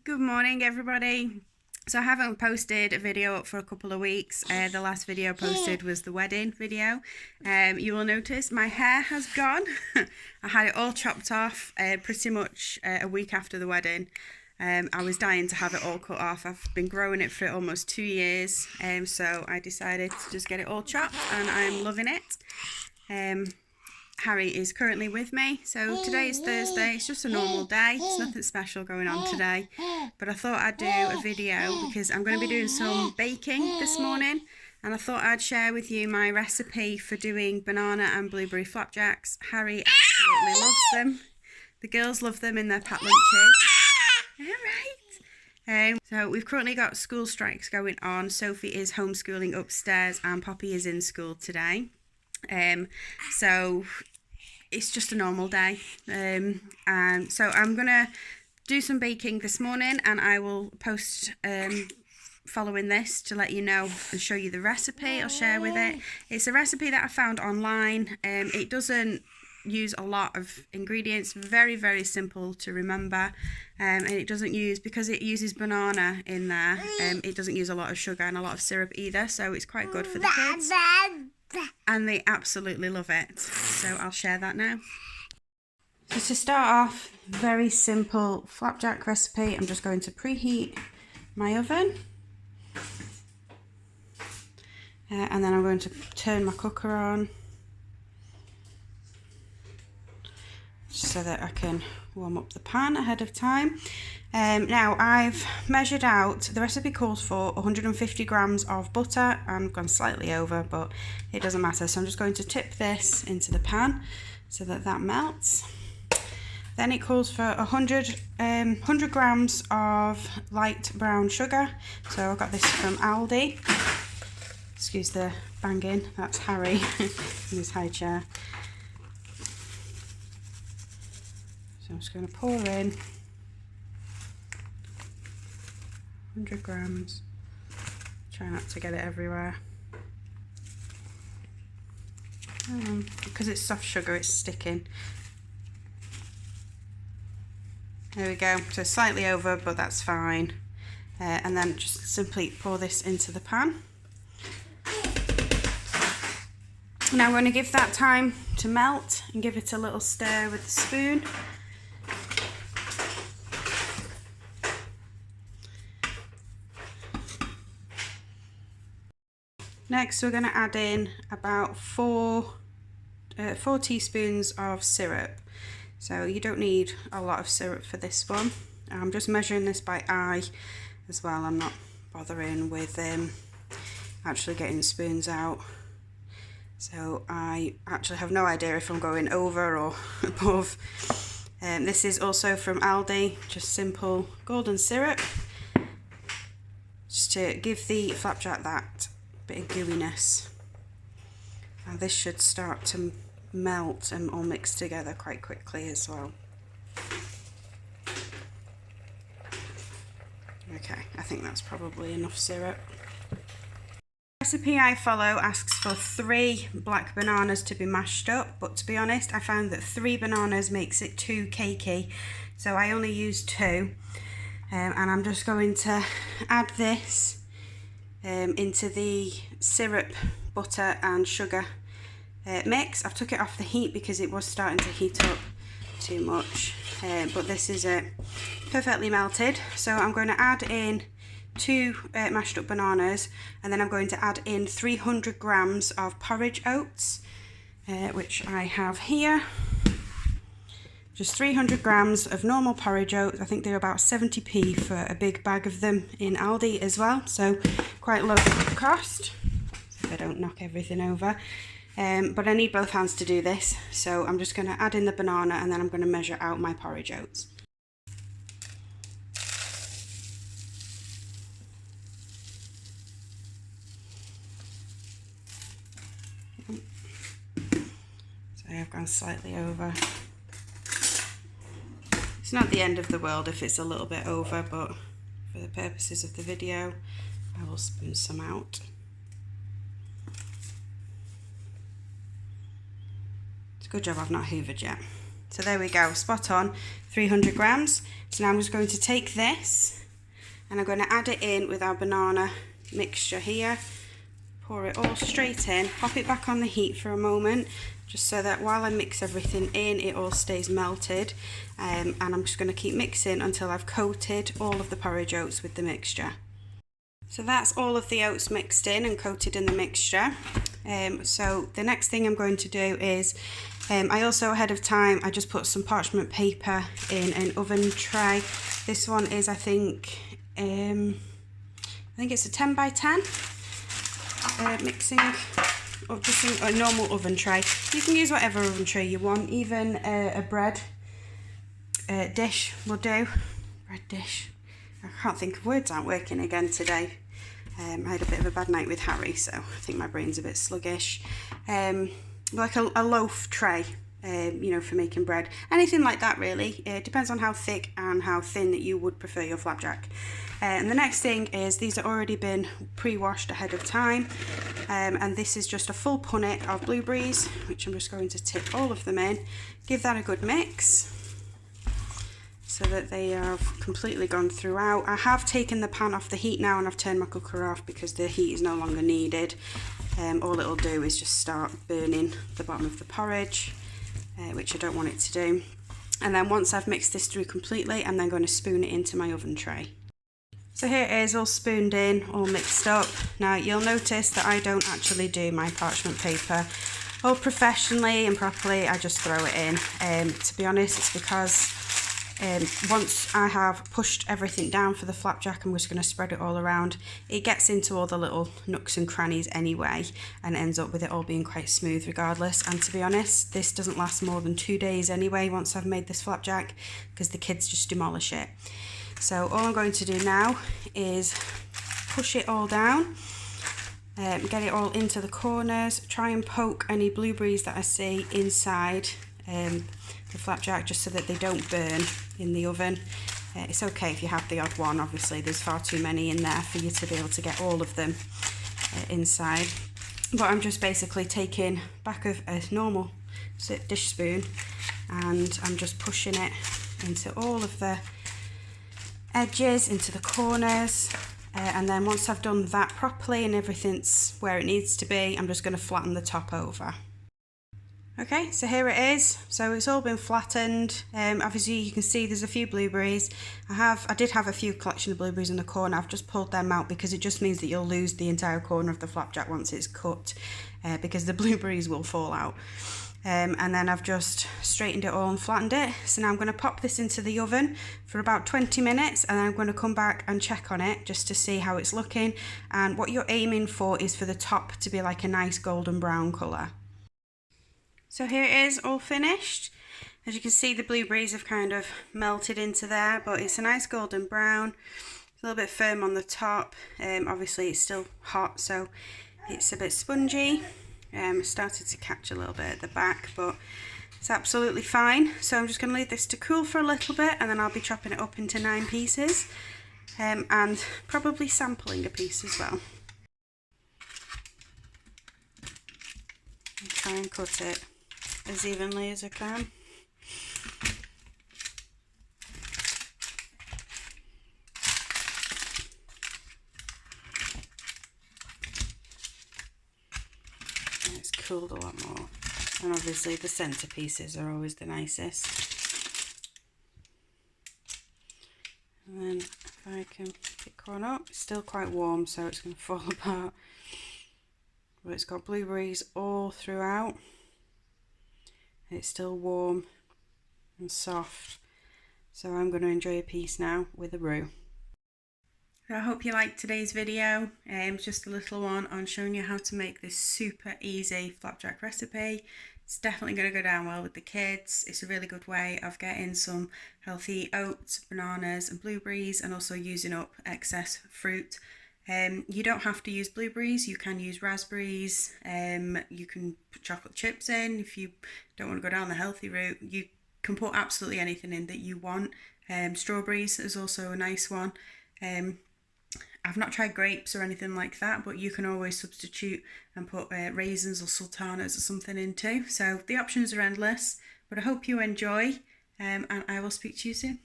Good morning, everybody. So I haven't posted a video up for a couple of weeks. The last video posted was the wedding video. You will notice my hair has gone. I had it all chopped off pretty much a week after the wedding. I was dying to have it all cut off. I've been growing it for almost 2 years, so I decided to just get it all chopped, and I'm loving it. Harry is currently with me. So today is Thursday. It's just a normal day. There's nothing special going on today, but I thought I'd do a video because I'm going to be doing some baking this morning, and I thought I'd share with you my recipe for doing banana and blueberry flapjacks. Harry absolutely loves them. The girls love them in their packed lunches. Alright. So we've currently got school strikes going on. Sophie is homeschooling upstairs and Poppy is in school today. So it's just a normal day, and so I'm gonna do some baking this morning, and I will post following this to let you know and show you the recipe. I'll share with it. It's a recipe that I found online. It doesn't use a lot of ingredients, very simple to remember, and it doesn't use, because it uses banana in there, it doesn't use a lot of sugar and a lot of syrup either, so it's quite good for the kids. And they absolutely love it. So I'll share that now. So to start off, very simple flapjack recipe. I'm just going to preheat my oven. And then I'm going to turn my cooker on so that I can warm up the pan ahead of time. Now I've measured out, the recipe calls for 150 grams of butter. I've gone slightly over, but it doesn't matter. So I'm just going to tip this into the pan so that that melts. Then it calls for 100 grams of light brown sugar. So I got this from Aldi. Excuse the banging, that's Harry in his high chair. So I'm just going to pour in 100 grams. Try not to get it everywhere. Because it's soft sugar, it's sticking. There we go. So slightly over, but that's fine. And then just simply pour this into the pan. Now I'm going to give that time to melt and give it a little stir with the spoon. Next we're going to add in about 4 teaspoons of syrup. So you don't need a lot of syrup for this one. I'm just measuring this by eye as well. I'm not bothering with actually getting spoons out. So I actually have no idea if I'm going over or above. This is also from Aldi, just simple golden syrup, just to give the flapjack that bit of gooiness. Now this should start to melt and all mix together quite quickly as well. Okay, I think that's probably enough syrup. The recipe I follow asks for 3 black bananas to be mashed up, but to be honest I found that 3 bananas makes it too cakey, so I only used 2, and I'm just going to add this into the syrup, butter and sugar mix. I've took it off the heat because it was starting to heat up too much, but this is perfectly melted. So I'm going to add in 2 mashed up bananas, and then I'm going to add in 300 grams of porridge oats, which I have here. Just 300 grams of normal porridge oats. I think they're about 70p for a big bag of them in Aldi as well, so quite low cost, if I don't knock everything over. But I need both hands to do this, so I'm just going to add in the banana and then I'm going to measure out my porridge oats. So I've gone slightly over. It's not the end of the world if it's a little bit over, but for the purposes of the video, I will spoon some out. It's a good job I've not hoovered yet. So there we go, spot on, 300 grams. So now I'm just going to take this and I'm going to add it in with our banana mixture here. Pour it all straight in, pop it back on the heat for a moment, just so that while I mix everything in, it all stays melted. And I'm just going to keep mixing until I've coated all of the porridge oats with the mixture. So that's all of the oats mixed in and coated in the mixture. So the next thing I'm going to do is, I also ahead of time, I just put some parchment paper in an oven tray. This one is, I think it's a 10 by 10 mixing, or just a normal oven tray. You can use whatever oven tray you want, even a bread dish will do. Bread dish. I can't think of words, aren't working again today. I had a bit of a bad night with Harry, so I think my brain's a bit sluggish. Like a loaf tray, you know, for making bread. Anything like that, really. It depends on how thick and how thin that you would prefer your flapjack. And the next thing is, these have already been pre-washed ahead of time. And this is just a full punnet of blueberries, which I'm just going to tip all of them in. Give that a good mix, so that they have completely gone throughout. I have taken the pan off the heat now, and I've turned my cooker off because the heat is no longer needed. All it'll do is just start burning the bottom of the porridge, which I don't want it to do. And then once I've mixed this through completely, I'm then going to spoon it into my oven tray. So here it is, all spooned in, all mixed up. Now you'll notice that I don't actually do my parchment paper all professionally and properly. I just throw it in. To be honest, it's because once I have pushed everything down for the flapjack, I'm just going to spread it all around. It gets into all the little nooks and crannies anyway, and ends up with it all being quite smooth regardless. And to be honest, this doesn't last more than 2 days anyway once I've made this flapjack, because the kids just demolish it. So all I'm going to do now is push it all down, get it all into the corners, try and poke any blueberries that I see inside the flapjack, just so that they don't burn in the oven. It's okay if you have the odd one, obviously there's far too many in there for you to be able to get all of them inside. But I'm just basically taking back of a normal dish spoon, and I'm just pushing it into all of the edges, into the corners, and then once I've done that properly and everything's where it needs to be, I'm just going to flatten the top over. Okay, so here it is. So it's all been flattened. Obviously you can see there's a few blueberries. I did have a few collection of blueberries in the corner. I've just pulled them out because it just means that you'll lose the entire corner of the flapjack once it's cut, because the blueberries will fall out. And then I've just straightened it all and flattened it. So now I'm going to pop this into the oven for about 20 minutes, and then I'm going to come back and check on it just to see how it's looking. And what you're aiming for is for the top to be like a nice golden brown colour. So here it is, all finished. As you can see, the blueberries have kind of melted into there, but it's a nice golden brown. It's a little bit firm on the top. Obviously it's still hot, so it's a bit spongy. Started to catch a little bit at the back, but it's absolutely fine. So I'm just going to leave this to cool for a little bit, and then I'll be chopping it up into 9 pieces, and probably sampling a piece as well. And try and cut it as evenly as I can. It's cooled a lot more, and obviously the centre pieces are always the nicest. And then if I can pick one up, it's still quite warm, so it's going to fall apart, but it's got blueberries all throughout. It's still warm and soft, so I'm going to enjoy a piece now with a roux. I hope you liked today's video. Just a little one on showing you how to make this super easy flapjack recipe. It's definitely going to go down well with the kids. It's a really good way of getting some healthy oats, bananas and blueberries, and also using up excess fruit. You don't have to use blueberries, you can use raspberries, you can put chocolate chips in if you don't want to go down the healthy route. You can put absolutely anything in that you want. Strawberries is also a nice one. I've not tried grapes or anything like that, but you can always substitute and put raisins or sultanas or something in too. So the options are endless, but I hope you enjoy, and I will speak to you soon.